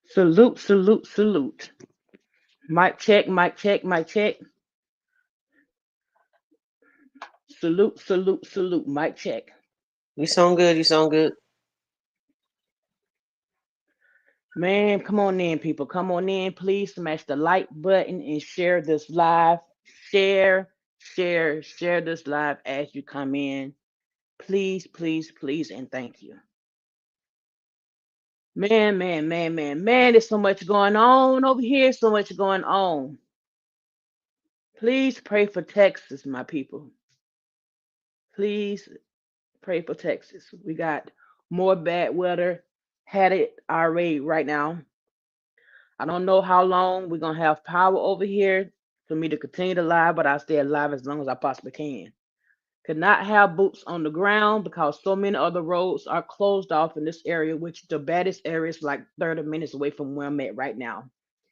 Salute, salute, salute. Mic check, mic check, mic check. Salute, salute, salute. Mic check. You sound good. You sound good. Man, come on in, people. Come on in. Please smash the like button and share this live. Share, share this live as you come in. Please, please, please, and thank you. Man. There's so much going on over here. So much going on. Please pray for Texas, my people. Please pray for Texas. We got more bad weather. Had it already right now. I don't know how long we're gonna have power over here for me to continue to live, but I stay alive as long as I possibly can. Could not have boots on the ground because so many other roads are closed off in this area, which the baddest area is like 30 minutes away from where I'm at right now.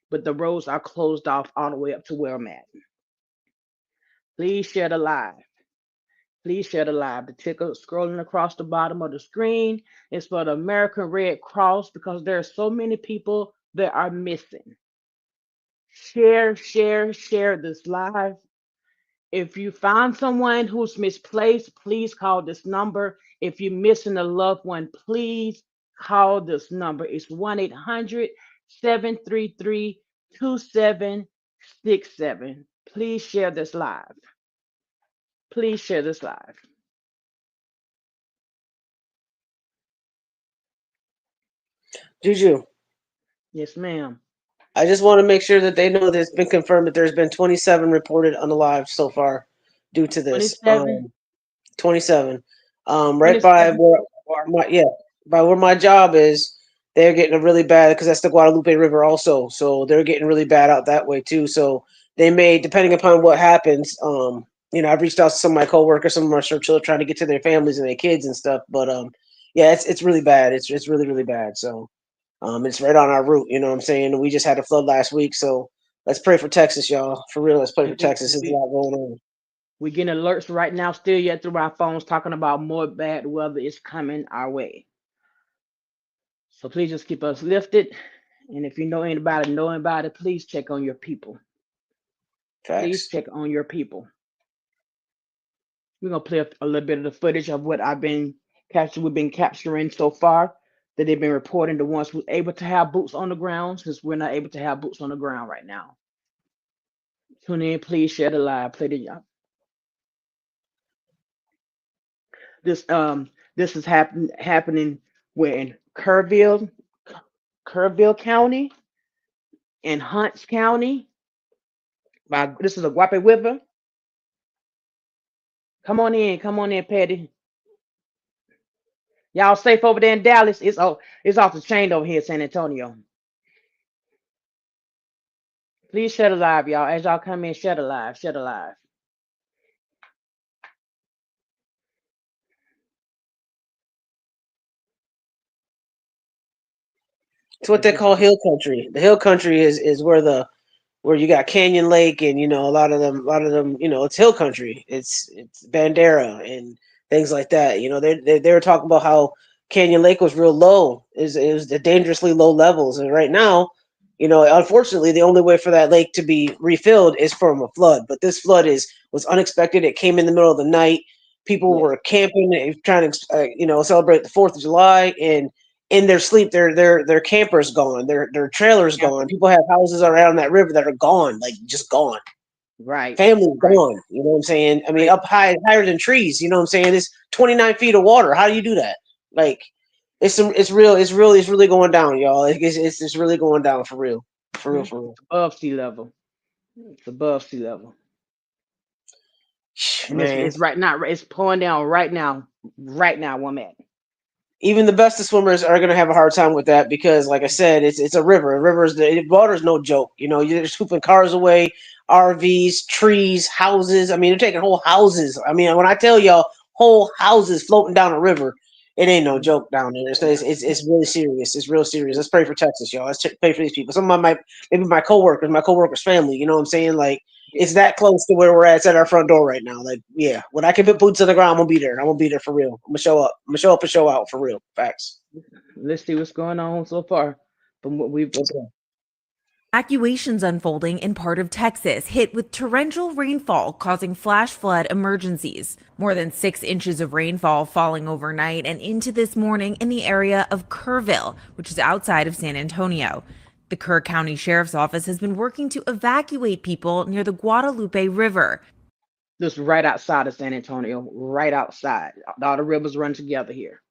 But the roads are closed off all the way up to where I'm at. Please share the live. Please share the live. The ticker scrolling across the bottom of the screen is for the American Red Cross because there are so many people that are missing. Share this live. If you find someone who's misplaced, please call this number. If you're missing a loved one, please call this number. It's 1-800-733-2767. Please share this live. Please share this live. Juju, Yes, ma'am. I just want to make sure that they know that it's been confirmed that there's been 27 reported unalive so far due to this. 27, 27. Right by 27 where so far. my yeah, by where my job is, they're getting a really bad because that's the Guadalupe River also. So they're getting really bad out that way too. So they may, depending upon what happens, I've reached out to some of my coworkers, some of my children trying to get to their families and their kids and stuff. But yeah, it's really bad. It's really really bad. So it's right on our route. You know what I'm saying? We just had a flood last week, so let's pray for Texas, y'all. For real, let's pray for And we, Texas. There's a we, lot going on. we getting alerts right now, still yet through our phones, talking about more bad weather is coming our way. So please just keep us lifted. And if you know anybody, please check on your people. Please Facts. check on your people. We're gonna play a little bit of the footage of what we've been capturing so far. That they've been reporting the ones who's able to have boots on the ground, since we're not able to have boots on the ground right now. Tune in, please share the live. Play the this this is happening where in Kerrville County and Hunts County. This is a Guape River. Come on in, Patty. Y'all safe over there in Dallas? It's off the chain over here, in San Antonio. Please share the live, y'all. As y'all come in, share the live, share the live. It's what Let's they get call hill country. The hill country is where you got Canyon Lake and a lot of them, it's hill country. It's Bandera and things like that. They were talking about how Canyon Lake was real low. Is the dangerously low levels, and right now, unfortunately, the only way for that lake to be refilled is from a flood. But this flood was unexpected. It came in the middle of the night. People yes, were camping, trying to celebrate the 4th of July, and in their sleep, their campers gone, their trailers gone. campers. People have houses around that river that are gone, like just gone. Right, Families right, gone. You know what I'm saying? I mean, right. up high, higher than trees. You know what I'm saying? It's 29 feet of water. How do you do that? Like, it's really going down, y'all. It's really going down for real, for real, Mhm. for real. It's above sea level. It's above sea level, and Man, it's right now. It's pouring down right now. Right now, where I'm at. even the best of swimmers are gonna have a hard time with that because, like I said, it's a river. A river is the water is no joke. You're scooping cars away, RVs, trees, houses. I mean, they're taking whole houses. I mean, when I tell y'all whole houses floating down a river, it ain't no Mhm. joke down there. It's really serious. It's real serious. Let's pray for Texas, y'all. Pray for these people. Some of maybe my coworkers' family. You know what I'm saying? Like it's Yes. that close to where we're at. It's at our front door right now. Like, yeah, when I can put boots on the ground, I'm gonna be there. I'm gonna be there for real. I'm gonna show up. I'm gonna show up and show out for real. Facts. Let's see what's going on so far. from what we've. Okay. Evacuations unfolding in part of Texas hit with torrential rainfall causing flash flood emergencies. More than 6 inches of rainfall falling overnight and into this morning in the area of Kerrville, which is outside of San Antonio. The Kerr County Sheriff's Office has been working to evacuate people near the Guadalupe River. Just right outside of San Antonio, right outside. All the rivers run together here.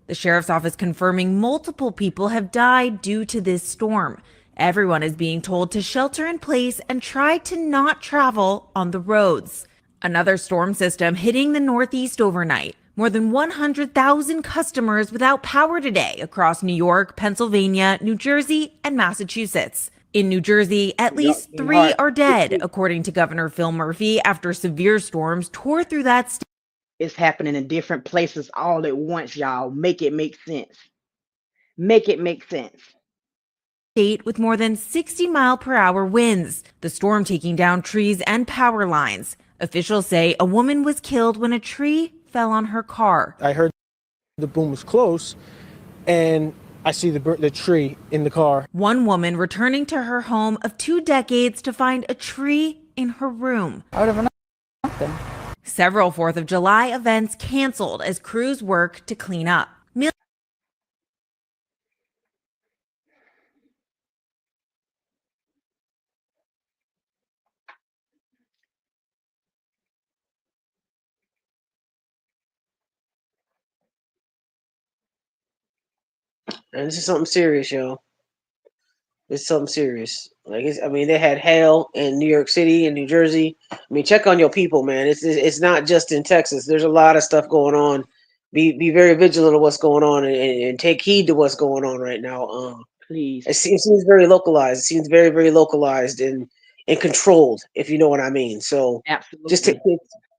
The sheriff's office confirming multiple people have died due to this storm. Everyone is being told to shelter in place and try to not travel on the roads. Another storm system hitting the Northeast overnight. More than 100,000 customers without power today across New York, Pennsylvania, New Jersey, and Massachusetts. In New Jersey, at least 3 are dead, according to Governor Phil Murphy, after severe storms tore through that state. It's happening in different places all at once, y'all. Make it make sense. Make it make sense. With more than 60-mile-per-hour winds, the storm taking down trees and power lines. Officials say a woman was killed when a tree fell on her car. I heard the boom was close, and I see the tree in the car. One woman returning to her home of 2 decades to find a tree in her room. I would have nothing. Several 4th of July events canceled as crews work to clean up. And this is something serious, yo. It's something serious. Like I mean, they had hail in New York City and New Jersey. I mean, check on your people, man. It's not just in Texas. There's a lot of stuff going on. Be very vigilant of what's going on and take heed to what's going on right now. Please. It seems very localized. It seems very, very localized and controlled, if you know what I mean. So Absolutely. just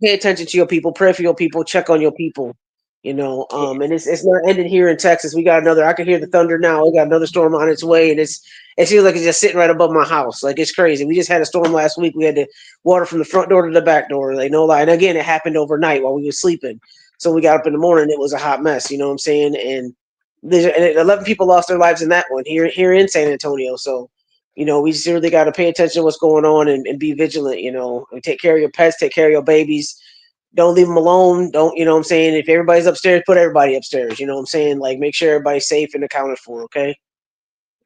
pay attention to your people, pray for your people, check on your people. You know, and it's not ended here in Texas. We got another. I can hear the thunder now. We got another storm on its way, and it feels like it's just sitting right above my house. Like it's crazy. We just had a storm last week. We had to water from the front door to the back door. Like no lie. And again, it happened overnight while we were sleeping. So we got up in the morning. It was a hot mess. You know what I'm saying? And 11 people lost their lives in that one here in San Antonio. So, you know, we just really got to pay attention to what's going on and be vigilant. You know, and take care of your pets, take care of your babies. Don't leave them alone. Don't, you know what I'm saying? If everybody's upstairs, put everybody upstairs. You know what I'm saying? Like, make sure everybody's safe and accounted for, okay?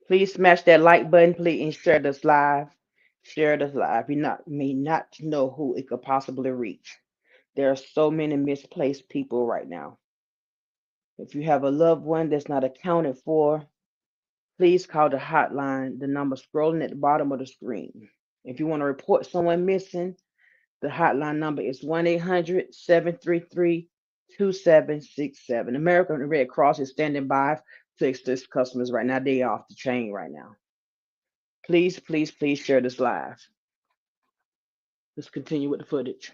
Please smash that like button, please, and share this live. Share this live. You may not know who it could possibly reach. There are so many misplaced people right now. If you have a loved one that's not accounted for, please call the hotline, the number scrolling at the bottom of the screen. If you want to report someone missing, the hotline number is 1-800-733-2767. American Red Cross is standing by to assist customers right now. They are off the chain right now. Please, please, please share this live. Let's continue with the footage.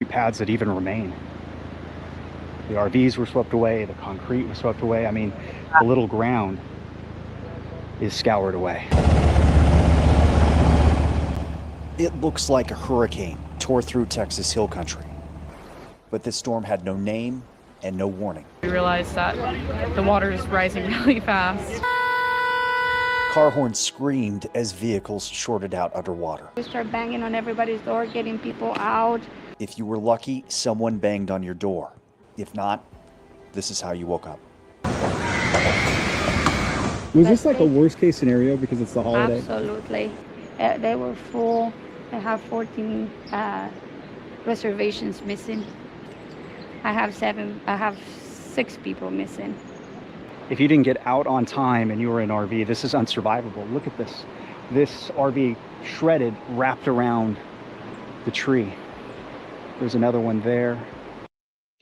Pads that even remain. The RVs were swept away, the concrete was swept away. I mean, the little ground is scoured away. It looks like a hurricane tore through Texas hill country. But this storm had no name and no warning. We realized that the water is rising really fast. Car horns screamed as vehicles shorted out underwater. We start banging on everybody's door, getting people out. If you were lucky, someone banged on your door. If not, this is how you woke up. Was this like a worst case scenario because it's the holiday? Absolutely. They were full. I have 14 reservations missing. I have 6 people missing. If you didn't get out on time and you were in an RV, this is unsurvivable. Look at this. This RV shredded, wrapped around the tree. There's another one there.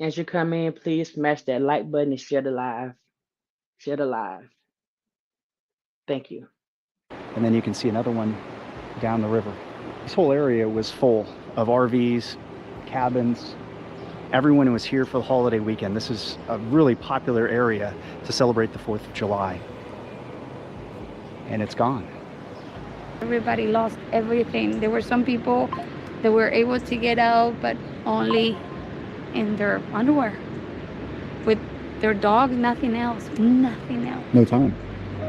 As you come in, please smash that like button and share the live. Share the live. Thank you. And then you can see another one down the river. This whole area was full of RVs, cabins. Everyone was here for the holiday weekend. This is a really popular area to celebrate the 4th of July. And it's gone. Everybody lost everything. There were some people that were able to get out, but only in their underwear with Their dogs, nothing else. Nothing else. No time.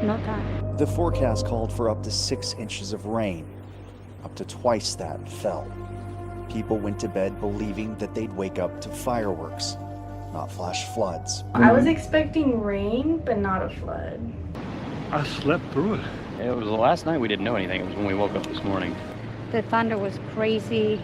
No time. The forecast called for up to 6 inches of rain. Up to twice that fell. People went to bed believing that they'd wake up to fireworks, not flash floods. I was expecting rain, but not a flood. I slept through it. It was the last night we didn't know anything. It was when we woke up this morning. The thunder was crazy,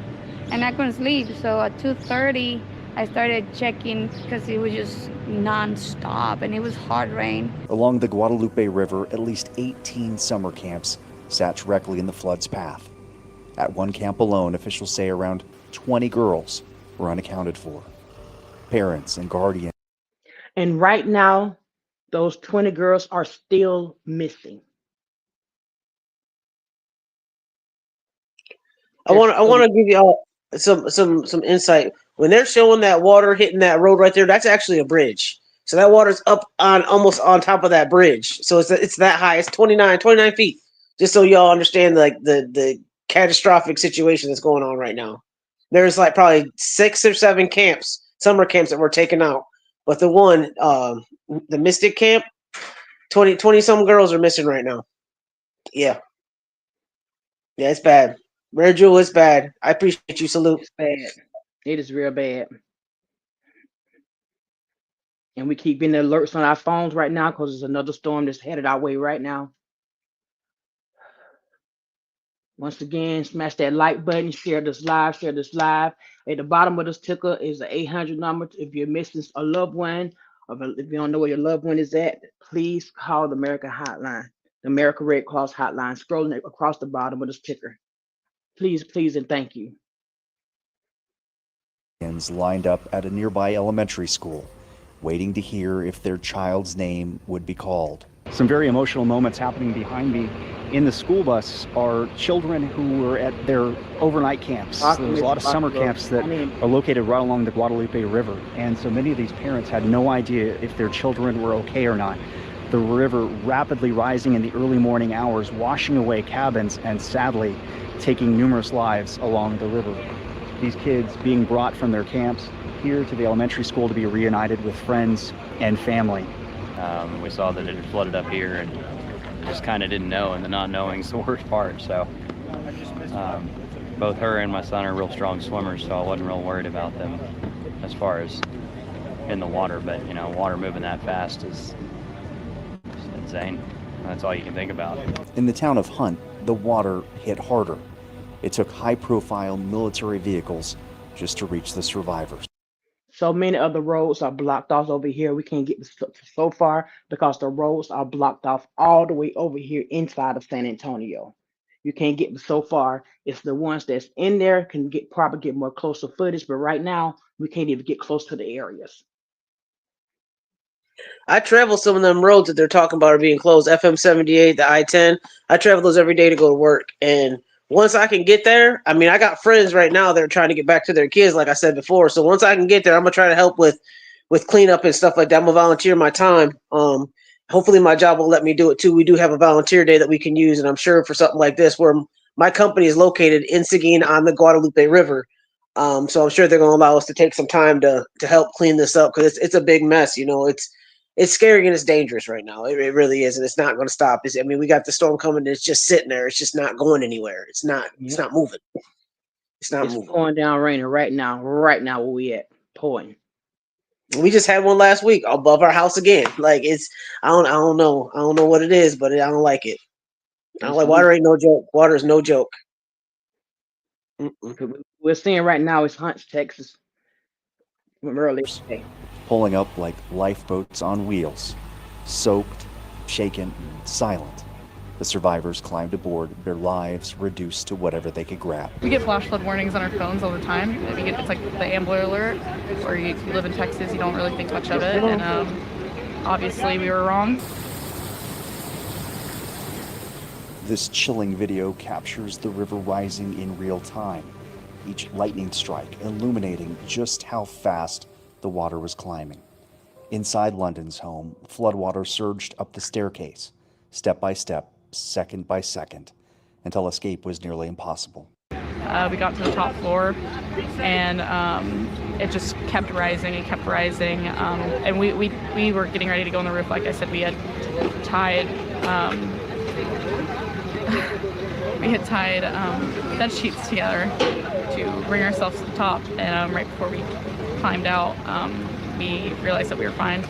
and I couldn't sleep. So at 2:30, I started checking because it was just non-stop, and it was hard rain. Along the Guadalupe River, at least 18 summer camps sat directly in the flood's path. At one camp alone, officials say around 20 girls were unaccounted for. Parents and guardians. And right now, those 20 girls are still missing. I want to give y'all some insight. When they're showing that water hitting that road right there, that's actually a bridge. So that water's up on almost on top of that bridge. So it's that high. It's 29 feet. Just so y'all understand like the catastrophic situation that's going on right now. There's like probably 6 or 7 camps, summer camps that were taken out. But the one, the Mystic Camp, 20 some girls are missing right now. Yeah. Yeah, it's bad. Mary Jewel, it's bad. I appreciate you. Salute. It's bad. It is real bad. And we keep getting alerts on our phones right now because there's another storm that's headed our way right now. Once again, smash that like button, share this live. At the bottom of this ticker is the 800 number. If you're missing a loved one, or if you don't know where your loved one is at, please call the American Hotline, the American Red Cross Hotline, scrolling across the bottom of this ticker. Please, and thank you. Lined up at a nearby elementary school, waiting to hear if their child's name would be called. Some very emotional moments happening behind me. In the school bus are children who were at their overnight camps. There's a lot of summer camps that are located right along the Guadalupe River. And so many of these parents had no idea if their children were okay or not. The river rapidly rising in the early morning hours, washing away cabins and sadly taking numerous lives along the river. These kids being brought from their camps here to the elementary school to be reunited with friends and family. We saw that it had flooded up here and just kind of didn't know, and the not knowing is the worst part. So both her and my son are real strong swimmers, so I wasn't real worried about them as far as in the water. But you know, water moving that fast is insane. That's all you can think about. In the town of Hunt, the water hit harder. It took high-profile military vehicles just to reach the survivors. So many of the roads are blocked off over here. We can't get so far because the roads are blocked off all the way over here inside of San Antonio. You can't get so far. It's the ones that's in there can probably get more closer footage, but right now we can't even get close to the areas. I travel some of them roads that they're talking about are being closed. FM 78, the I-10. I travel those every day to go to work. And once I can get there, I mean, I got friends right now that are trying to get back to their kids, like I said before. So once I can get there, I'm gonna try to help with cleanup and stuff like that. I'm gonna volunteer my time. Hopefully my job will let me do it too. We do have a volunteer day that we can use, and I'm sure for something like this, where my company is located in Seguin on the Guadalupe River. So I'm sure they're gonna allow us to take some time to help clean this up because it's a big mess. You know, it's scary and it's dangerous right now. It really is, and it's not going to stop. I mean, we got the storm coming. And it's just sitting there. It's just not going anywhere. It's not. It's not moving. It's moving. Pouring down raining right now. Right now, where we at? Pouring. We just had one last week above our house again. Like it's. I don't know. I don't know what it is, but I don't like it. I don't like water. Ain't no joke. Water is no joke. We're seeing right now is Hunt, Texas. From earlier today. Pulling up like lifeboats on wheels, soaked, shaken, silent. The survivors climbed aboard, their lives reduced to whatever they could grab. We get flash flood warnings on our phones all the time. It's like the Amber Alert, or you live in Texas, you don't really think much of it, and obviously we were wrong. This chilling video captures the river rising in real time, each lightning strike illuminating just how fast the water was climbing. Inside London's home, floodwater surged up the staircase, step by step, second by second, until escape was nearly impossible. We got to the top floor, and it just kept rising and kept rising. And we were getting ready to go on the roof. Like I said, we had tied bed sheets together to bring ourselves to the top. And right before we climbed out, we realized that we were fine.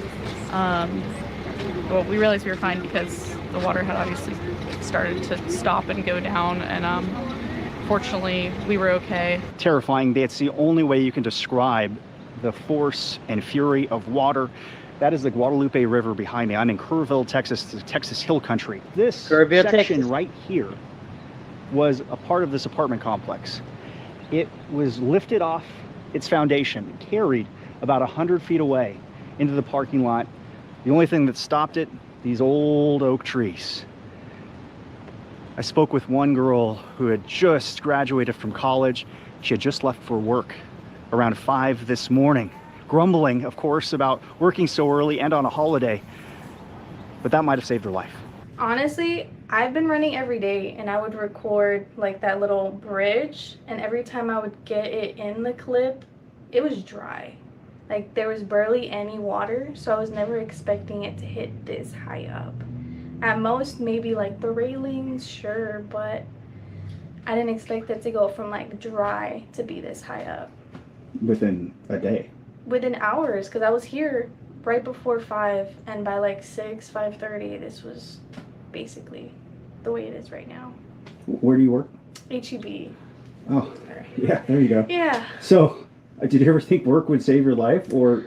Well, we realized we were fine because the water had obviously started to stop and go down, and fortunately we were okay. Terrifying. It's the only way you can describe the force and fury of water. That is the Guadalupe River behind me. I'm in Kerrville, Texas, the Texas Hill Country. This section Texas. right here was a part of this apartment complex. It was lifted off its foundation, carried about 100 feet away into the parking lot. The only thing that stopped it, these old oak trees. I spoke with one girl who had just graduated from college. She had just left for work around 5 this morning, grumbling, of course, about working so early and on a holiday, but that might have saved her life. Honestly, I've been running every day, and I would record like that little bridge, and every time I would get it in the clip, it was dry. Like there was barely any water, so I was never expecting it to hit this high up. At most, maybe like the railings, sure, but I didn't expect it to go from like dry to be this high up. Within a day? Within hours, because I was here right before 5, and by like 6, 5:30, this was basically the way it is right now. Where do you work? HEB. Oh, yeah, there you go. Yeah. So, did you ever think work would save your life, or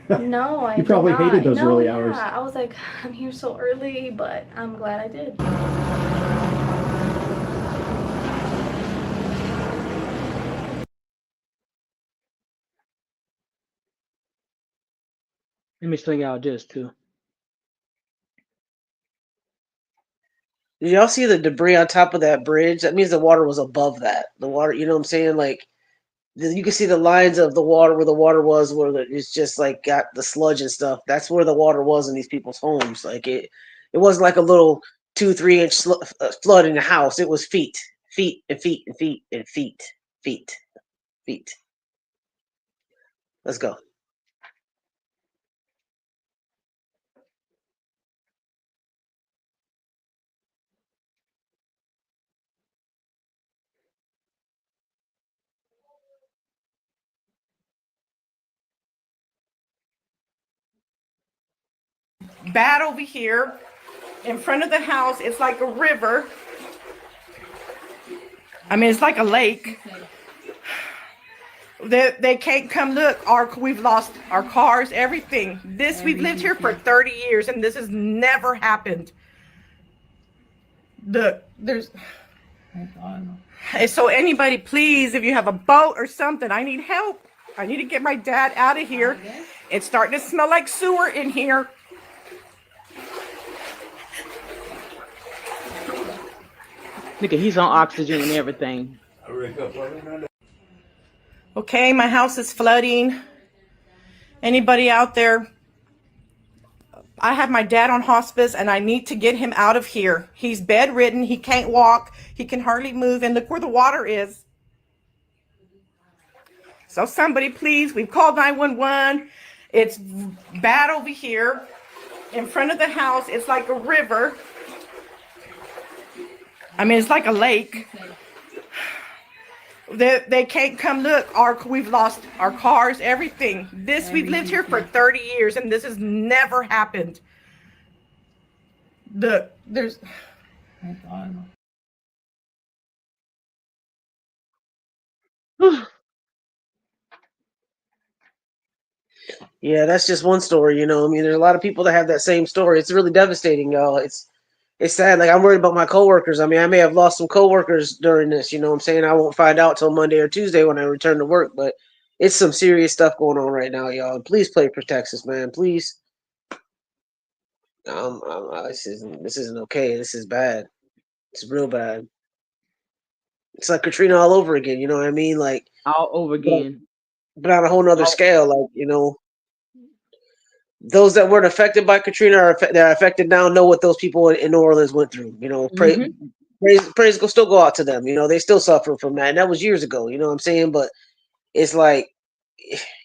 No, I you probably did not. hated those early Yeah, hours? I was like, I'm here so early, but I'm glad I did. Let me show y'all this too. Did y'all see the debris on top of that bridge? That means the water was above that. The water, you know what I'm saying? Like, you can see the lines of the water where the water was, it's just like got the sludge and stuff. That's where the water was in these people's homes. Like it wasn't like a little 2-3 inch flood in the house. It was feet, feet and feet and feet and feet, feet, feet. Let's go. Bad over here. In front of the house, it's like a river. I mean, it's like a lake. They can't come look. We've lost our cars, everything. We've lived here for 30 years, and this has never happened. So anybody, please, if you have a boat or something, I need help. I need to get my dad out of here. It's starting to smell like sewer in here. Look at, he's on oxygen and everything. Okay, my house is flooding. Anybody out there? I have my dad on hospice, and I need to get him out of here. He's bedridden. He can't walk. He can hardly move. And look where the water is. So somebody, please, we've called 911. It's bad over here. In front of the house, it's like a river. I mean, it's like a lake. They can't come look. We've lost our cars, everything. We've lived here for 30 years, and this has never happened. Yeah, that's just one story, you know. I mean, there's a lot of people that have that same story. It's really devastating, y'all. It's sad. Like, I'm worried about my coworkers. I mean, I may have lost some coworkers during this, you know what I'm saying? I won't find out till Monday or Tuesday when I return to work, but it's some serious stuff going on right now, y'all. Please play for Texas, man. Please. This isn't okay. This is bad. It's real bad. It's like Katrina all over again, you know what I mean? Like, all over again. But on a whole nother scale, like, you know, those that weren't affected by Katrina they're affected now know what those people in New Orleans went through. You know, praise go still go out to them. You know, they still suffer from that, and that was years ago. You know what I'm saying? But it's like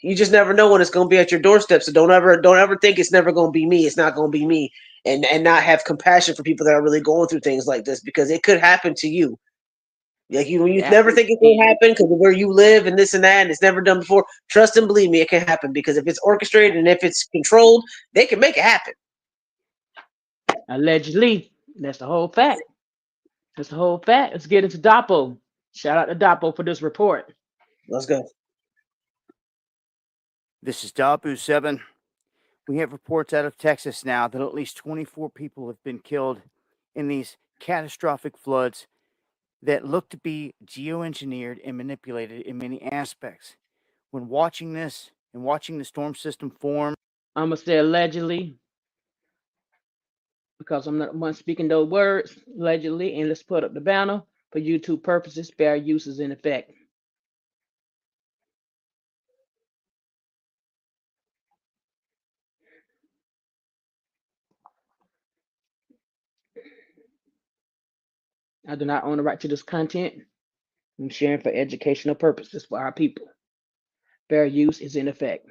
you just never know when it's going to be at your doorstep. So don't ever think it's never going to be me. It's not going to be me, and not have compassion for people that are really going through things like this, because it could happen to you. Like you never think it's gonna happen because of where you live and this and that, and it's never done before. Trust and believe me, it can happen, because if it's orchestrated and if it's controlled, they can make it happen. Allegedly. That's the whole fact. That's the whole fact. Let's get into Dapo. Shout out to Dapo for this report. Let's go. This is Dapu 7. We have reports out of Texas now that at least 24 people have been killed in these catastrophic floods that look to be geoengineered and manipulated in many aspects. When watching this and watching the storm system form, I'm gonna say allegedly because I'm not one speaking those words allegedly, and let's put up the banner for YouTube purposes. Fair use is in effect. I do not own the right to this content. I'm sharing for educational purposes for our people. Fair use is in effect.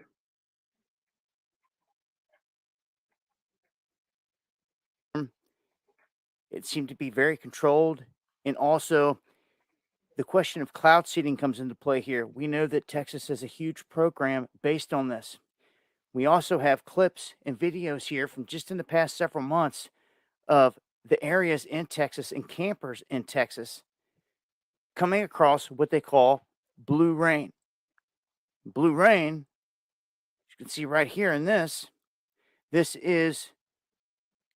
it seemed to be very controlled. And also, the question of cloud seeding comes into play here. We know that Texas has a huge program based on this. We also have clips and videos here from just in the past several months of the areas in Texas and campers in Texas coming across what they call blue rain. Blue rain, you can see right here in this is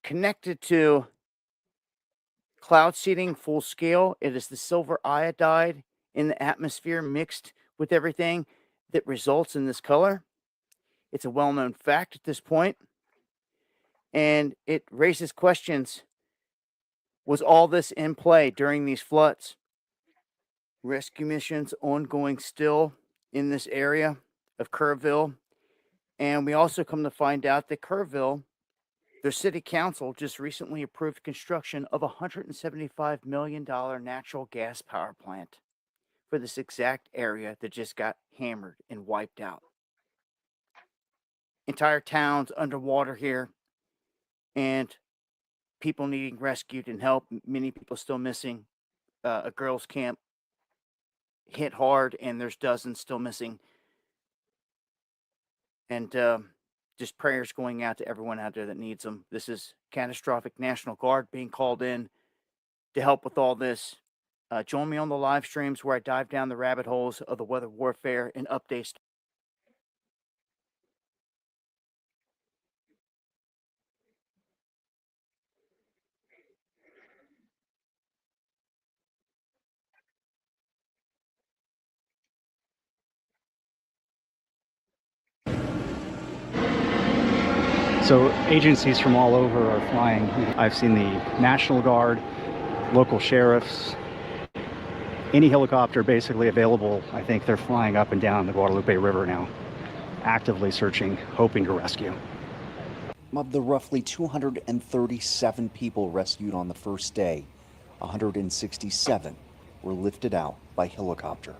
connected to cloud seeding full scale. It is the silver iodide in the atmosphere mixed with everything that results in this color. It's a well-known fact at this point, and it raises questions. Was all this in play during these floods? Rescue missions ongoing still in this area of Kerrville. And we also come to find out that Kerrville, their city council just recently approved construction of a $175 million natural gas power plant for this exact area that just got hammered and wiped out. Entire towns underwater here, and people needing rescued and help. Many people still missing. A girls' camp hit hard, and there's dozens still missing. And just prayers going out to everyone out there that needs them. This is catastrophic National Guard being called in to help with all this. Join me on the live streams where I dive down the rabbit holes of the weather warfare and updates. So agencies from all over are flying. I've seen the National Guard, local sheriffs, any helicopter basically available. I think they're flying up and down the Guadalupe River now, actively searching, hoping to rescue. Of the roughly 237 people rescued on the first day, 167 were lifted out by helicopter.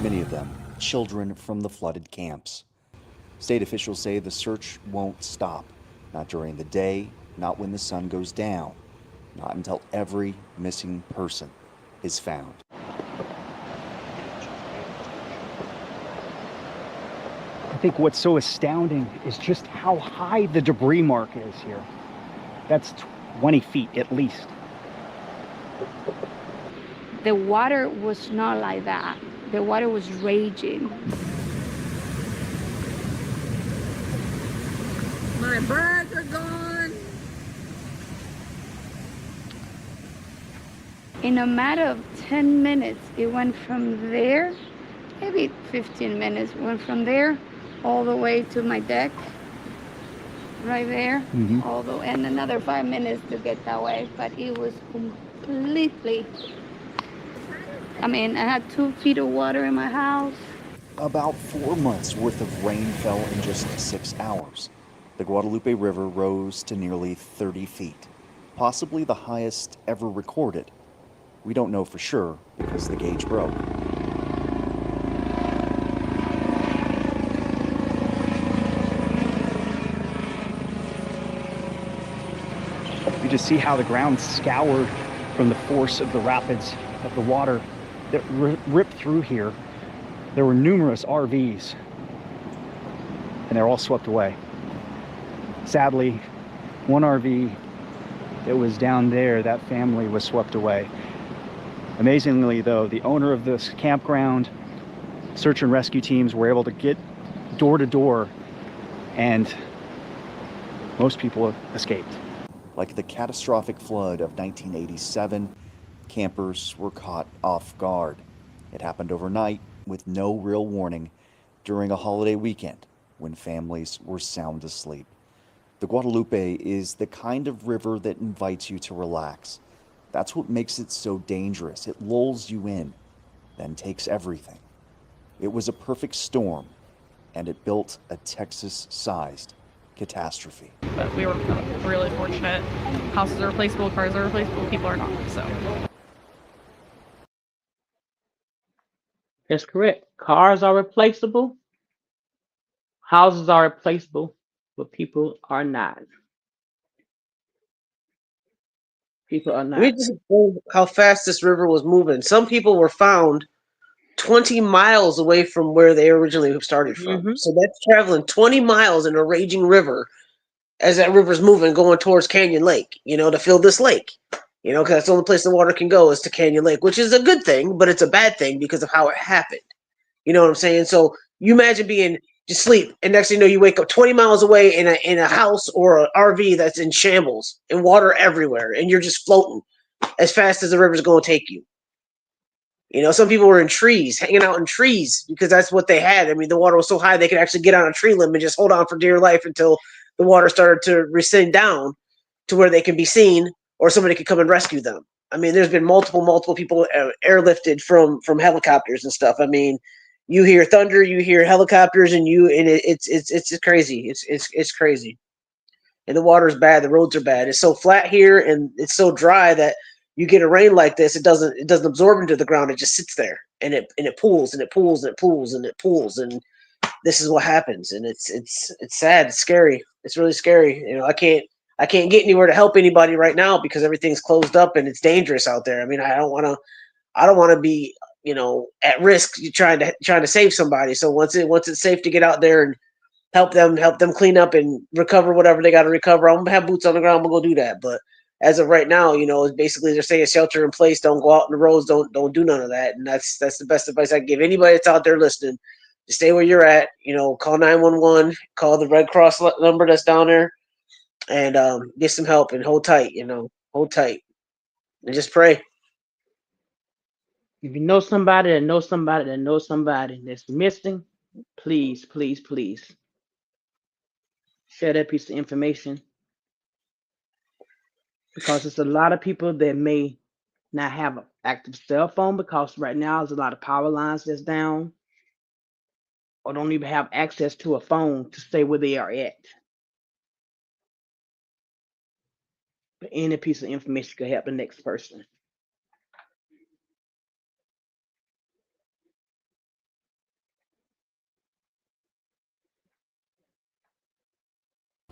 Many of them children from the flooded camps. State officials say the search won't stop, not during the day, not when the sun goes down, not until every missing person is found. I think what's so astounding is just how high the debris mark is here. That's 20 feet at least. The water was not like that. The water was raging. My birds are gone. In a matter of 10 minutes, it went from there, maybe 15 minutes, went from there all the way to my deck, right there, and another 5 minutes to get that way. But it was completely, I mean, I had 2 feet of water in my house. About 4 months worth of rain fell in just 6 hours. The Guadalupe River rose to nearly 30 feet, possibly the highest ever recorded. We don't know for sure because the gauge broke. You just see how the ground scoured from the force of the rapids of the water that ripped through here. There were numerous RVs, and they're all swept away. Sadly, one RV that was down there, that family was swept away. Amazingly, though, the owner of this campground, search and rescue teams were able to get door to door, and most people escaped. Like the catastrophic flood of 1987, campers were caught off guard. It happened overnight with no real warning during a holiday weekend when families were sound asleep. The Guadalupe is the kind of river that invites you to relax. That's what makes it so dangerous. It lulls you in, then takes everything. It was a perfect storm, and it built a Texas-sized catastrophe. But we were really fortunate. Houses are replaceable, cars are replaceable, people are not, so. That's correct. Cars are replaceable. Houses are replaceable, but people are not. People are Let me not. just explain how fast this river was moving. Some people were found 20 miles away from where they originally started from. Mhm. So that's traveling 20 miles in a raging river as that river's moving, going towards Canyon Lake, to fill this lake. Because that's the only place the water can go is to Canyon Lake, which is a good thing, but it's a bad thing because of how it happened. You know what I'm saying? So you imagine being just sleep, and next thing you know, you wake up 20 miles away in a house or an RV that's in shambles and water everywhere, and you're just floating as fast as the river's going to take you. Some people were in trees, hanging out in trees because that's what they had. I mean, the water was so high they could actually get on a tree limb and just hold on for dear life until the water started to recede down to where they can be seen or somebody could come and rescue them. I mean, there's been multiple people airlifted from helicopters and stuff. I mean, you hear thunder, you hear helicopters, and it's crazy. It's crazy. And the water is bad. The roads are bad. It's so flat here, and it's so dry that you get a rain like this, it doesn't absorb into the ground. It just sits there, and it pools and it pools and it pools and it pools, and this is what happens. And it's sad. It's scary. It's really scary. I can't get anywhere to help anybody right now because everything's closed up and it's dangerous out there. I mean, I don't want to be at risk trying to save somebody. So once it's safe to get out there and help them clean up and recover whatever they got to recover, I'm gonna have boots on the ground. I'm gonna go do that. But as of right now, basically they're saying shelter in place. Don't go out in the roads. Don't do none of that. And that's the best advice I can give anybody that's out there listening. Just stay where you're at. Call 911. Call the Red Cross number that's down there, and get some help and hold tight. Hold tight and just pray. If you know somebody that knows somebody that knows somebody that's missing, please, please, please share that piece of information, because it's a lot of people that may not have an active cell phone because right now there's a lot of power lines that's down or don't even have access to a phone to say where they are at. But any piece of information could help the next person.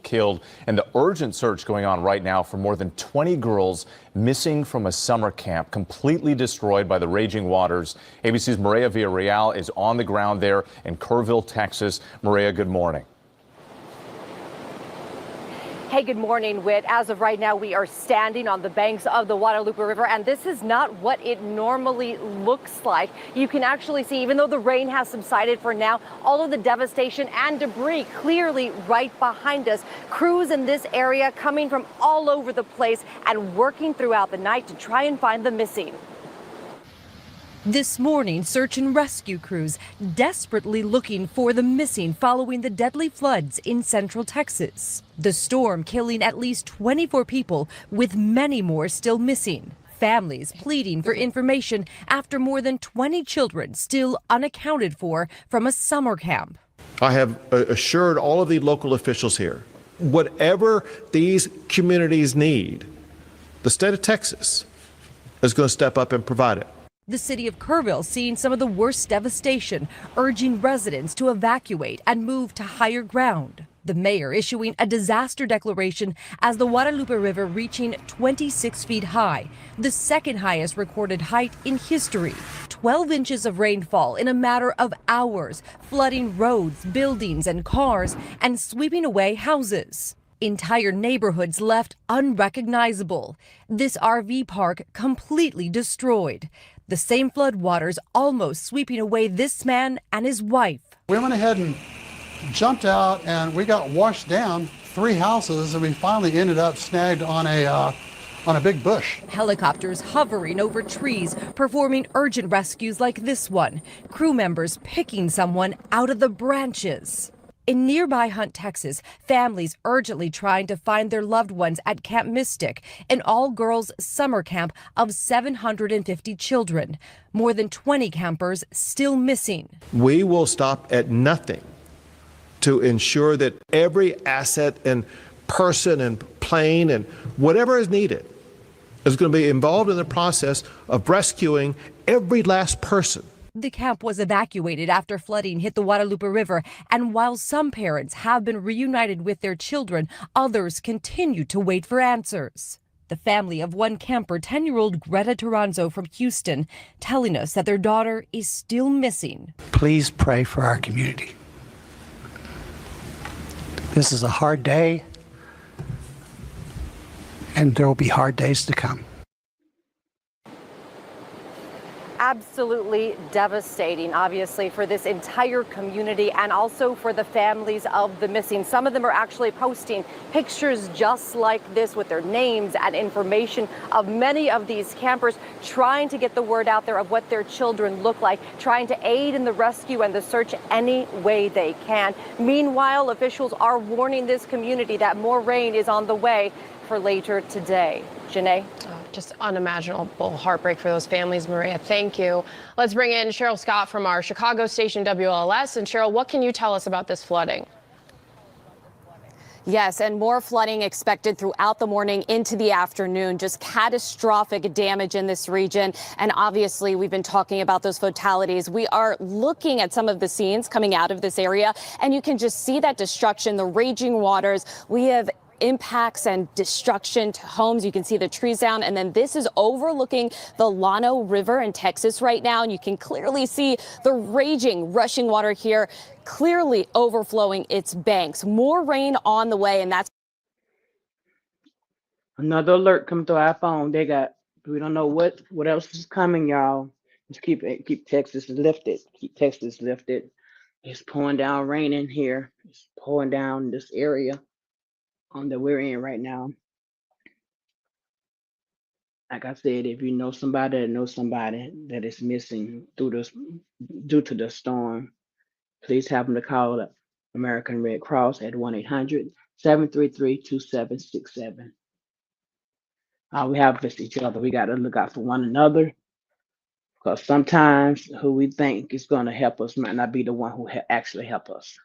Killed, and the urgent search going on right now for more than 20 girls missing from a summer camp completely destroyed by the raging waters. ABC's Maria Villarreal is on the ground there in Kerrville, Texas. Maria, good morning. Hey, good morning, Whit. As of right now, we are standing on the banks of the Guadalupe River, and this is not what it normally looks like. You can actually see, even though the rain has subsided for now, all of the devastation and debris clearly right behind us. Crews in this area coming from all over the place and working throughout the night to try and find the missing. This morning, search and rescue crews desperately looking for the missing following the deadly floods in central Texas. The storm killing at least 24 people, with many more still missing. Families pleading for information after more than 20 children still unaccounted for from a summer camp. I have assured all of the local officials here, whatever these communities need, the state of Texas is going to step up and provide it. The city of Kerrville seeing some of the worst devastation, urging residents to evacuate and move to higher ground. The mayor issuing a disaster declaration as the Guadalupe River reaching 26 feet high, the second highest recorded height in history. 12 inches of rainfall in a matter of hours, flooding roads, buildings, and cars, and sweeping away houses. Entire neighborhoods left unrecognizable. This RV park completely destroyed. The same floodwaters almost sweeping away this man and his wife. We went ahead and jumped out, and we got washed down 3 houses, and we finally ended up snagged on a big bush. Helicopters hovering over trees, performing urgent rescues like this one. Crew members picking someone out of the branches. In nearby Hunt, Texas, families urgently trying to find their loved ones at Camp Mystic, an all-girls summer camp of 750 children. More than 20 campers still missing. We will stop at nothing to ensure that every asset and person and plane and whatever is needed is going to be involved in the process of rescuing every last person. The camp was evacuated after flooding hit the Guadalupe River, and while some parents have been reunited with their children, others continue to wait for answers. The family of one camper, 10-year-old Greta Toronzo from Houston, telling us that their daughter is still missing. Please pray for our community. This is a hard day, and there will be hard days to come. Absolutely devastating, obviously, for this entire community and also for the families of the missing. Some of them are actually posting pictures just like this with their names and information of many of these campers, trying to get the word out there of what their children look like, trying to aid in the rescue and the search any way they can. Meanwhile, officials are warning this community that more rain is on the way for later today. Janae? Just unimaginable heartbreak for those families, Maria. Thank you. Let's bring in Cheryl Scott from our Chicago station WLS. And Cheryl, what can you tell us about this flooding? Yes, and more flooding expected throughout the morning into the afternoon. Just catastrophic damage in this region. And obviously, we've been talking about those fatalities. We are looking at some of the scenes coming out of this area, and you can just see that destruction, the raging waters. We have impacts and destruction to homes. You can see the trees down, and then this is overlooking the Llano River in Texas right now, and you can clearly see the raging, rushing water here, clearly overflowing its banks. More rain on the way, and that's another alert come through our phone. We don't know what else is coming, y'all. Just keep Texas lifted. Keep Texas lifted. It's pouring down rain in here. It's pouring down this area that we're in right now. Like I said, if you know somebody that knows somebody that is missing due to the storm, please have them to call the American Red Cross at 1-800-733-2767. All we have is each other. We got to look out for one another, because sometimes who we think is going to help us might not be the one who actually help us.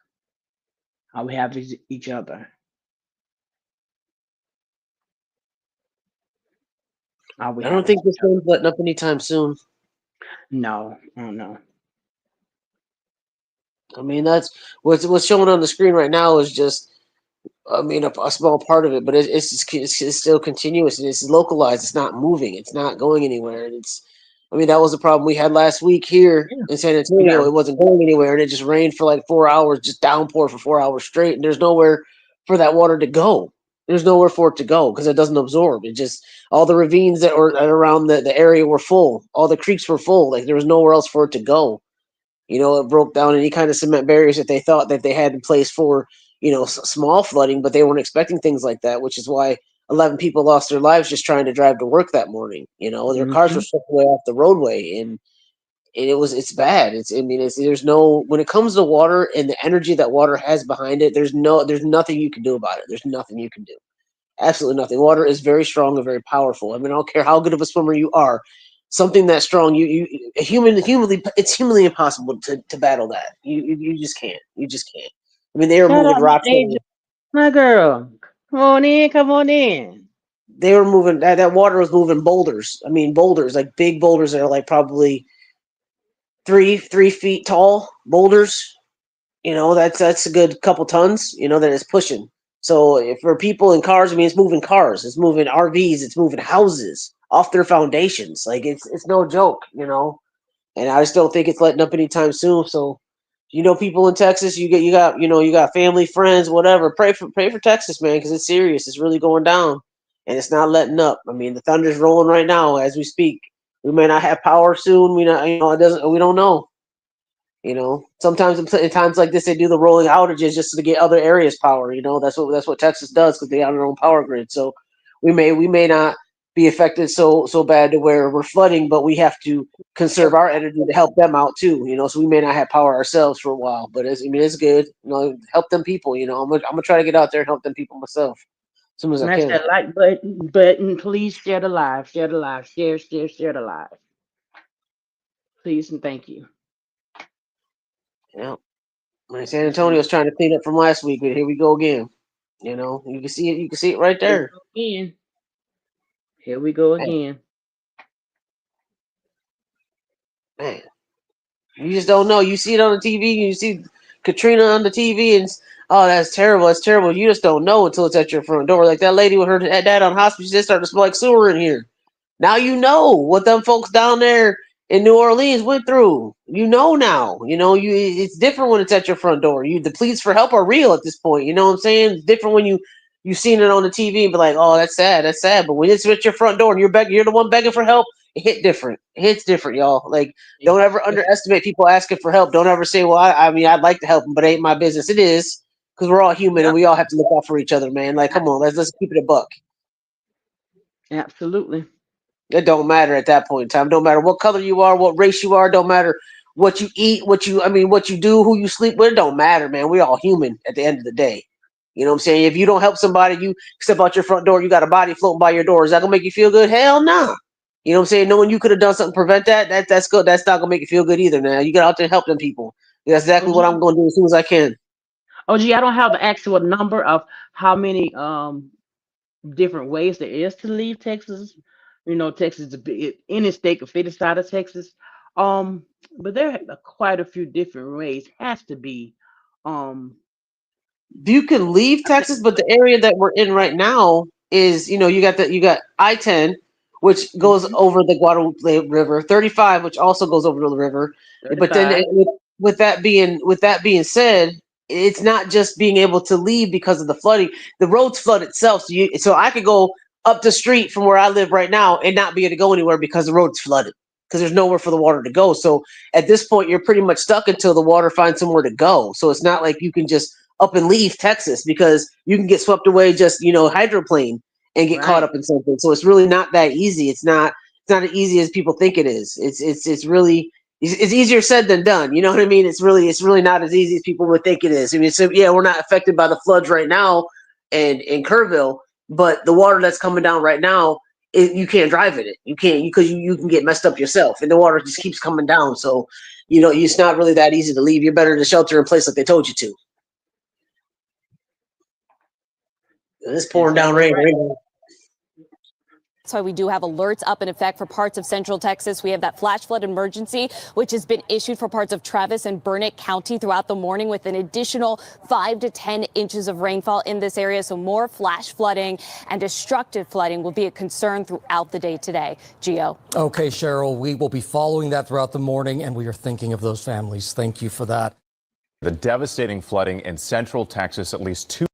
All we have is each other. I don't think this one's letting up anytime soon. No, I don't know. I mean, that's what's showing on the screen right now is just, I mean, a small part of it, but it's still continuous and it's localized. It's not moving. It's not going anywhere. And I mean, that was the problem we had last week here in San Antonio. Yeah. It wasn't going anywhere, and it just rained for like 4 hours, just downpour for 4 hours straight. And there's nowhere for that water to go. There's nowhere for it to go because it doesn't absorb. It just, all the ravines that were around the area were full. All the creeks were full. Like there was nowhere else for it to go. You know, it broke down any kind of cement barriers that they thought that they had in place for, you know, small flooding, but they weren't expecting things like that, which is why 11 people lost their lives just trying to drive to work that morning. You know, their cars were swept away off the roadway, and it's bad. There's no, when it comes to water and the energy that water has behind it, there's nothing you can do about it. There's nothing you can do. Absolutely nothing. Water is very strong and very powerful. I mean, I don't care how good of a swimmer you are. Something that strong, it's humanly impossible to battle that. You just can't. You just can't. I mean, they were Shut moving up, rocks. Angel. My girl. Come on in. Come on in. They were moving that water was moving boulders. I mean, boulders, like big boulders that are like probably 3 feet tall boulders. That's a good couple tons. That it's pushing. So if for people in cars, I mean, it's moving cars, it's moving RVs, it's moving houses off their foundations. Like it's no joke. And I just don't think it's letting up anytime soon. So, people in Texas, you got family, friends, whatever. Pray for Texas, man, because it's serious. It's really going down, and it's not letting up. I mean, the thunder's rolling right now as we speak. We may not have power soon. We not, it doesn't. We don't know. Sometimes in times like this, they do the rolling outages just to get other areas power. That's what Texas does because they have their own power grid. So we may not be affected so bad to where we're flooding, but we have to conserve our energy to help them out too. So we may not have power ourselves for a while, but it's good. Help them people. I'm gonna try to get out there and help them people myself as soon as I Smash can. that like button. Please share the live. Share the live. Share the live. Please and thank you. Yeah. San Antonio's trying to clean up from last week, but here we go again. You can see it. You can see it right Here we there. go again. Here we go Man, again. man. You just don't know. You see it on the TV. You see Katrina on the TV, and oh, that's terrible. That's terrible. You just don't know until it's at your front door. Like that lady with her dad on hospital, she just started to smell like sewer in here. Now you know what them folks down there in New Orleans went through. Now. It's different when it's at your front door. The pleas for help are real at this point. You know what I'm saying? It's different when you seen it on the TV and be like, oh, that's sad. That's sad. But when it's at your front door and you're the one begging for help, it hit different. It hits different, y'all. Like, don't ever underestimate people asking for help. Don't ever say, well, I mean, I'd like to help them, but it ain't my business. It is, because we're all human and Yep. we all have to look out for each other, man. Like, come on, let's keep it a buck. Absolutely. It don't matter at that point in time. Don't matter what color you are, what race you are. Don't matter what you eat, what you do, who you sleep with. It don't matter, man. We're all human at the end of the day. You know what I'm saying? If you don't help somebody, you step out your front door, you got a body floating by your door. Is that gonna make you feel good? Hell nah. You know what I'm saying? Knowing you could have done something to prevent that's good. That's not gonna make you feel good either. Now you get out there and help them people. That's exactly what I'm gonna do as soon as I can. Oh, gee, I don't have the actual number of how many different ways there is to leave Texas. Texas is a big any state could fit inside of Texas. Um, but there are quite a few different ways. Has to be. Um, You can leave I think. Texas, but the area that we're in right now is, you got I-10, which goes Mhm. over the Guadalupe River, 35, which also goes over the river. But then 35. with that being said, it's not just being able to leave because of the flooding. The roads flood itself, so I could go up the street from where I live right now and not be able to go anywhere because the road's flooded because there's nowhere for the water to go. So at this point, you're pretty much stuck until the water finds somewhere to go. So it's not like you can just up and leave Texas because you can get swept away just hydroplane and get caught Right. up in something. So it's really not that easy. It's not as easy as people think it is. It's easier said than done. You know what I mean? It's really not as easy as people would think it is. I mean, so yeah, we're not affected by the floods right now and in Kerrville, but the water that's coming down right now, you can't drive in it. You can't because you can get messed up yourself, and the water just keeps coming down. So it's not really that easy to leave. You're better to shelter in place like they told you to. It's pouring down Exactly rain right. right now. That's why we do have alerts up in effect for parts of central Texas. We have that flash flood emergency, which has been issued for parts of Travis and Burnett County throughout the morning with an additional 5 to 10 inches of rainfall in this area. So more flash flooding and destructive flooding will be a concern throughout the day today. Gio. Okay, Cheryl, we will be following that throughout the morning, and we are thinking of those families. Thank you for that. The devastating flooding in central Texas, at least 2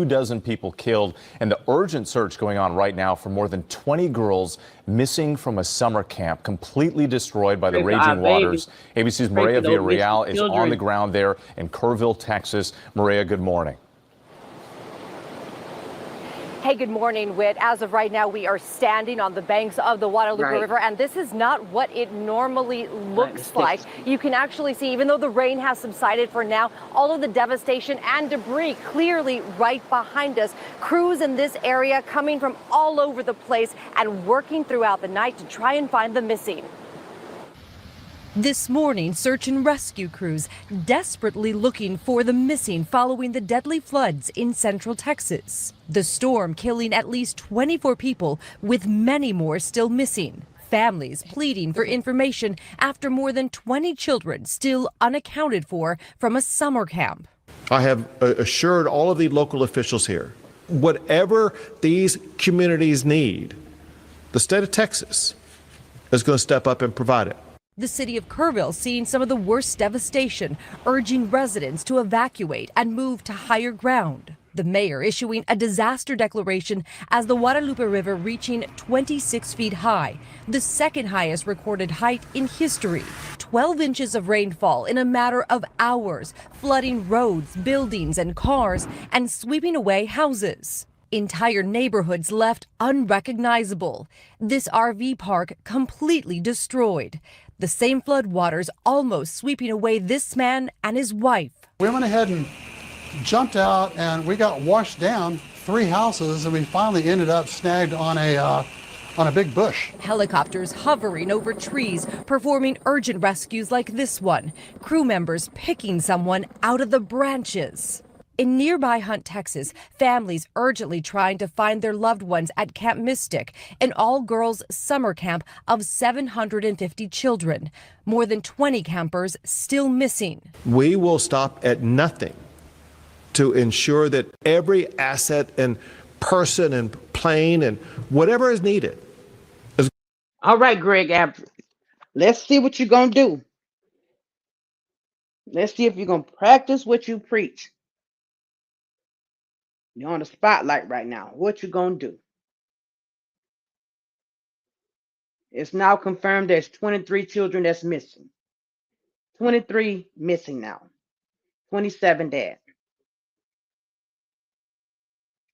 dozen people killed, and the urgent search going on right now for more than 20 girls missing from a summer camp, completely destroyed by the Pray for our raging babies. waters. ABC's Pray Maria for those missing Villarreal is on children. the ground there in Kerrville, Texas. Maria, good morning. Hey, good morning, Whit. As of right now, we are standing on the banks of the Guadalupe River, and this is not what it normally looks like. You can actually see, even though the rain has subsided for now, all of the devastation and debris clearly right behind us. Crews in this area coming from all over the place and working throughout the night to try and find the missing. This morning, search and rescue crews desperately looking for the missing following the deadly floods in central Texas. The storm killing at least 24 people, with many more still missing. Families pleading for information after more than 20 children still unaccounted for from a summer camp. I have assured all of the local officials here, whatever these communities need, the state of Texas is going to step up and provide it. The city of Kerrville seeing some of the worst devastation, urging residents to evacuate and move to higher ground. The mayor issuing a disaster declaration as the Guadalupe River reaching 26 feet high, the second highest recorded height in history. 12 inches of rainfall in a matter of hours, flooding roads, buildings, and cars, and sweeping away houses. Entire neighborhoods left unrecognizable. This RV park completely destroyed. The same flood waters almost sweeping away this man and his wife. We went ahead and jumped out, and we got washed down 3 houses, and we finally ended up snagged on a big bush. Helicopters hovering over trees, performing urgent rescues like this one. Crew members picking someone out of the branches. In nearby Hunt, Texas, families urgently trying to find their loved ones at Camp Mystic, an all-girls summer camp of 750 children. More than 20 campers still missing. We will stop at nothing to ensure that every asset and person and plane and whatever is needed. All right, Greg Abbott. Let's see what you're going to do. Let's see if you're going to practice what you preach. You're on the spotlight right now. What you going to do? It's now confirmed there's 23 children that's missing. 23 missing now. 27 dead.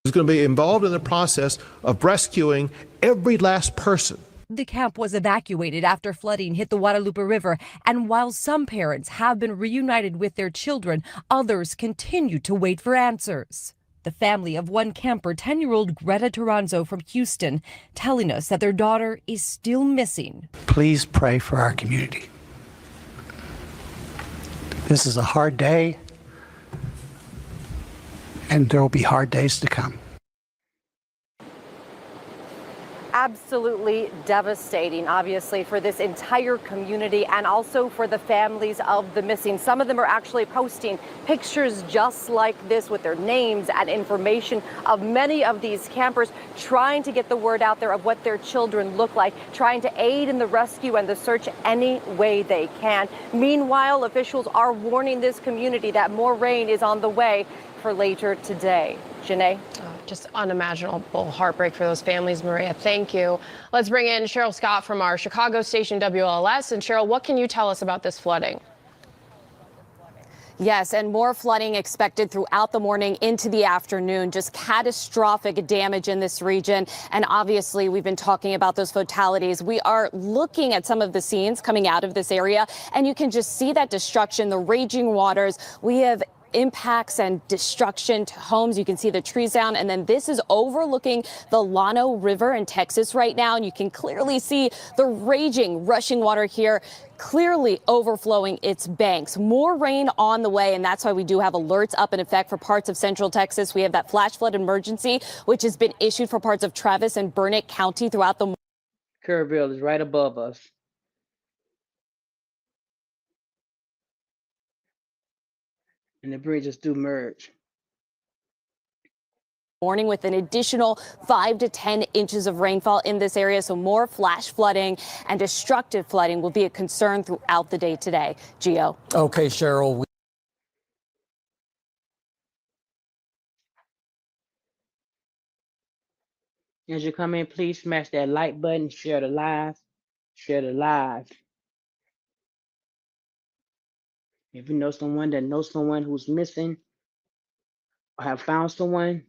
Is going to be involved in the process of rescuing every last person. The camp was evacuated after flooding hit the Guadalupe River, and while some parents have been reunited with their children, others continue to wait for answers. The family of one camper, 10-year-old Greta Toronzo from Houston, telling us that their daughter is still missing. Please pray for our community. This is a hard day, and there will be hard days to come. Absolutely devastating, obviously, for this entire community and also for the families of the missing. Some of them are actually posting pictures just like this with their names and information of many of these campers, trying to get the word out there of what their children look like, trying to aid in the rescue and the search any way they can. Meanwhile, officials are warning this community that more rain is on the way for later today. Janae? Just unimaginable heartbreak for those families, Maria. Thank you. Let's bring in Cheryl Scott from our Chicago station WLS. And Cheryl, what can you tell us about this flooding? Yes, and more flooding expected throughout the morning into the afternoon. Just catastrophic damage in this region. And obviously, we've been talking about those fatalities. We are looking at some of the scenes coming out of this area, and you can just see that destruction, the raging waters. We have impacts and destruction to homes. You can see the trees down, and then this is overlooking the Llano River in Texas right now, and you can clearly see the raging, rushing water here, clearly overflowing its banks. More rain on the way, and that's why we do have alerts up in effect for parts of central Texas. We have that flash flood emergency, which has been issued for parts of Travis and Burnett County throughout the Kerrville is right above us. And the bridges do merge. morning with an additional 5 to 10 inches of rainfall in this area. So more flash flooding and destructive flooding will be a concern throughout the day today. Gio. Okay, Cheryl. As you come in, please smash that like button, share the live, share the live. If you know someone that knows someone who's missing or have found someone,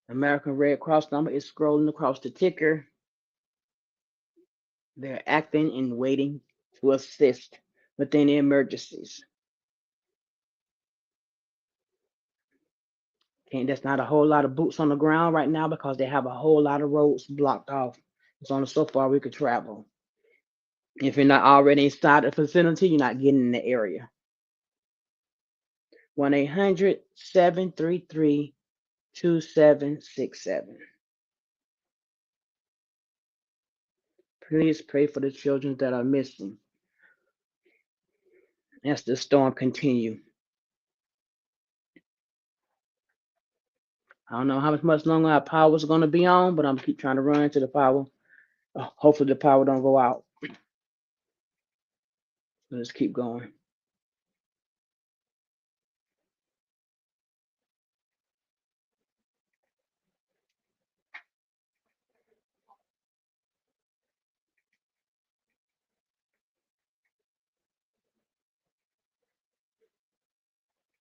American Red Cross number is scrolling across the ticker. They're acting and waiting to assist with any emergencies. And there's not a whole lot of boots on the ground right now because they have a whole lot of roads blocked off. It's only so far we could travel. If you're not already inside the facility, you're not getting in the area. 1-800-733-2767. Please pray for the children that are missing as the storm continues. I don't know how much longer our power is going to be on, but I'm keep trying to run to the power. Hopefully the power don't go out. Let's keep going.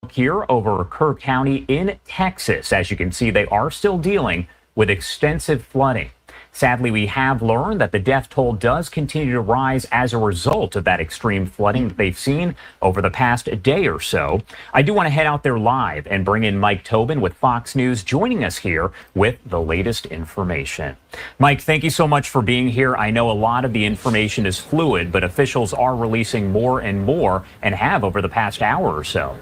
Here over Kerr County in Texas. As you can see, they are still dealing with extensive flooding. Sadly, we have learned that the death toll does continue to rise as a result of that extreme flooding that they've seen over the past day or so. I do want to head out there live and bring in Mike Tobin with Fox News, joining us here with the latest information. Mike, thank you so much for being here. I know a lot of the information is fluid, but officials are releasing more and more and have over the past hour or so.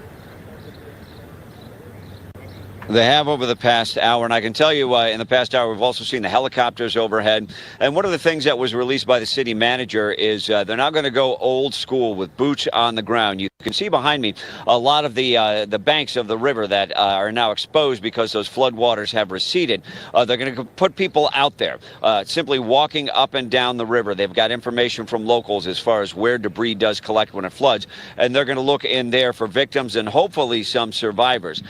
They have over the past hour, and I can tell you in the past hour, we've also seen the helicopters overhead. And one of the things that was released by the city manager is they're now going to go old school with boots on the ground. You can see behind me a lot of the banks of the river that are now exposed because those floodwaters have receded. They're going to put people out there simply walking up and down the river. They've got information from locals as far as where debris does collect when it floods, and they're going to look in there for victims and hopefully some survivors.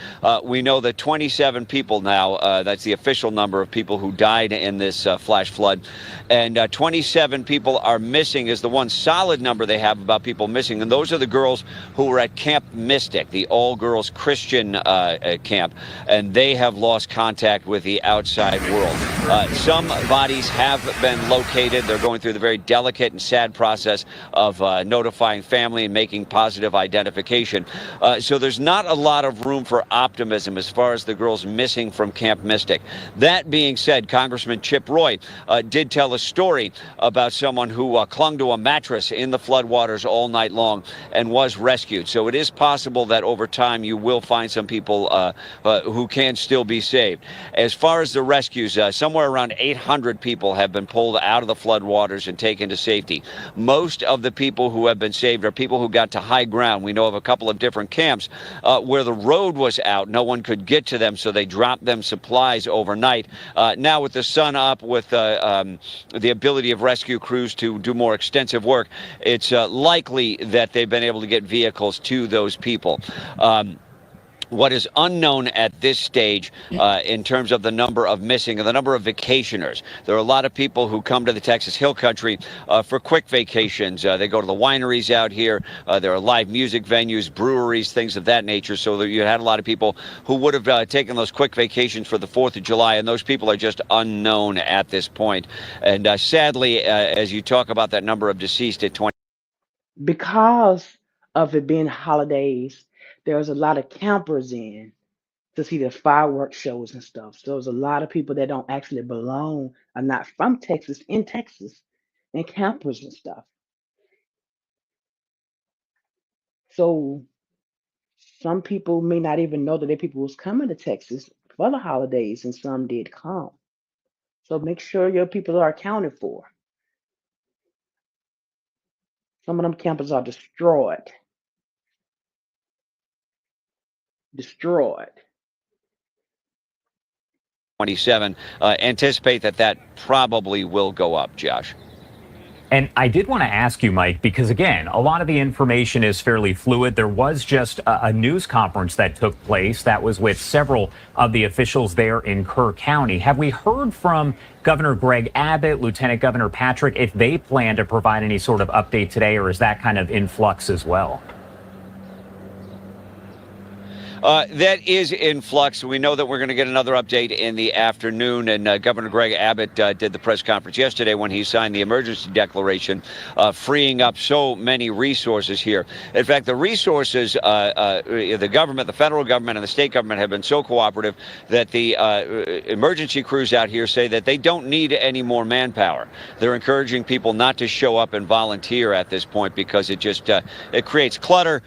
We know that 27 people now, that's the official number of people who died in this flash flood, and 27 people are missing is the one solid number they have about people missing, and those are the girls who were at Camp Mystic, the all-girls Christian camp, and they have lost contact with the outside world. Some bodies have been located. They're going through the very delicate and sad process of notifying family and making positive identification. So there's not a lot of room for optimism as far as the girls missing from Camp Mystic. That being said, Congressman Chip Roy did tell a story about someone who clung to a mattress in the floodwaters all night long and was rescued. So it is possible that over time you will find some people who can still be saved. As far as the rescues, somewhere around 800 people have been pulled out of the floodwaters and taken to safety. Most of the people who have been saved are people who got to high ground. We know of a couple of different camps where the road was out. No one could get to them, so they dropped them supplies overnight. Now with the sun up, with the ability of rescue crews to do more extensive work, it's likely that they've been able to get vehicles to those people. What is unknown at this stage in terms of the number of missing and the number of vacationers. There are a lot of people who come to the Texas Hill Country for quick vacations. They go to the wineries out here. There are live music venues, breweries, things of that nature. So that you had a lot of people who would have taken those quick vacations for the 4th of July, and those people are just unknown at this point. And sadly, as you talk about that number of deceased at 20. Because of it being holidays, there's a lot of campers in to see the fireworks shows and stuff. So there's a lot of people that don't actually belong, are not from Texas, in Texas, and campers and stuff. So some people may not even know that their people was coming to Texas for the holidays, and some did come. So make sure your people are accounted for. Some of them campers are destroyed. Destroyed. 27. Anticipate that probably will go up, Josh. And I did want to ask you, Mike, because again, a lot of the information is fairly fluid. There was just a news conference that took place that was with several of the officials there in Kerr County. Have we heard from Governor Greg Abbott, Lieutenant Governor Patrick, if they plan to provide any sort of update today, or is that kind of in flux as well? That is in flux. We know that we're going to get another update in the afternoon, and Governor Greg Abbott did the press conference yesterday when he signed the emergency declaration, freeing up so many resources here. In fact, the resources, the government, the federal government and the state government have been so cooperative that the emergency crews out here say that they don't need any more manpower. They're encouraging people not to show up and volunteer at this point because it just it creates clutter.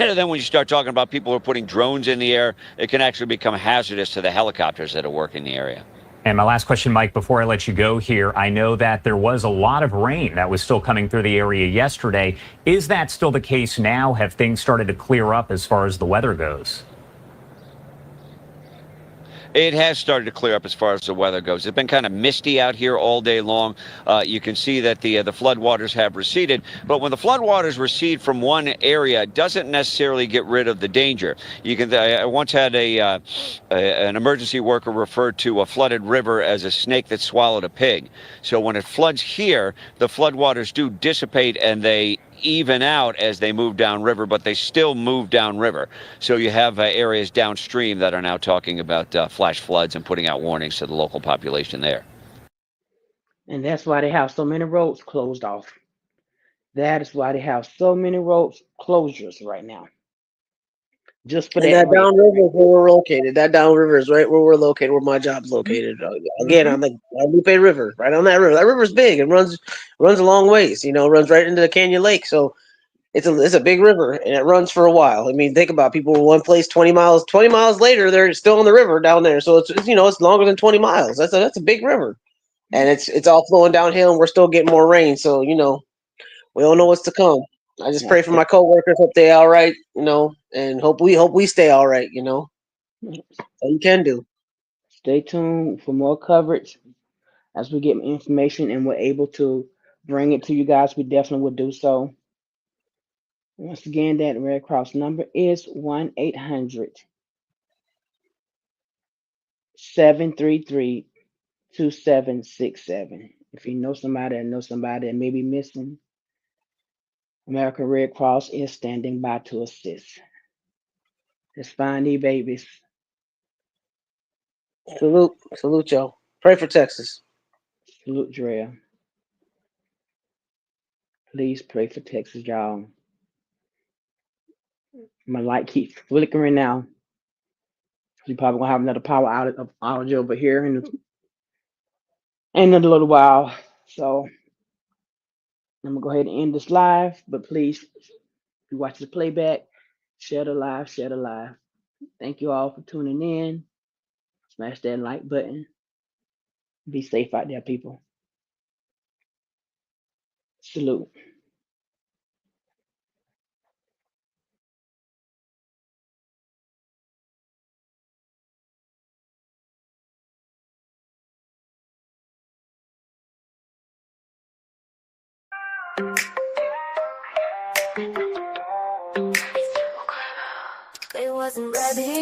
And then when you start talking about people who are putting drones in the air, it can actually become hazardous to the helicopters that are working the area. And my last question, Mike, before I let you go here, I know that there was a lot of rain that was still coming through the area yesterday. Is that still the case now? Have things started to clear up as far as the weather goes? It has started to clear up as far as the weather goes. It's been kind of misty out here all day long. You can see that the floodwaters have receded. But when the floodwaters recede from one area, it doesn't necessarily get rid of the danger. I once had an emergency worker refer to a flooded river as a snake that swallowed a pig. So when it floods here, the floodwaters do dissipate and they even out as they move downriver, but they still move downriver. So you have areas downstream that are now talking about flash floods and putting out warnings to the local population there. And that's why they have so many roads closed off. That is why they have so many roads closures right now. Just for And that that reason. downriver is where we're located. That downriver is right where we're located, where my job's located. Again, on the Guadalupe River, right on that river. That river's big. It runs a long ways. Runs right into the Canyon Lake. So it's a big river, and it runs for a while. I mean, think about people in one place 20 miles. 20 miles later, they're still on the river down there. So it's longer than 20 miles. That's a big river, and it's all flowing downhill, and we're still getting more rain. So we don't know what's to come. I just pray for my coworkers, hope they all right, and hope we stay all right, all you can do. Stay tuned for more coverage as we get information and we're able to bring it to you guys. We definitely will do so. Once again, that Red Cross number is 1-800-733-2767. If you know somebody that may be missing, American Red Cross is standing by to assist. Let's find these babies. Salute, y'all. Pray for Texas. Salute, Drea. Please pray for Texas, y'all. My light keeps flickering now. We probably gonna have another power outage over here in a little while. So I'm gonna go ahead and end this live. But please, if you watch the playback, share the live, share the live. Thank you all for tuning in. Smash that like button. Be safe out there, people. Salute. They wasn't ready.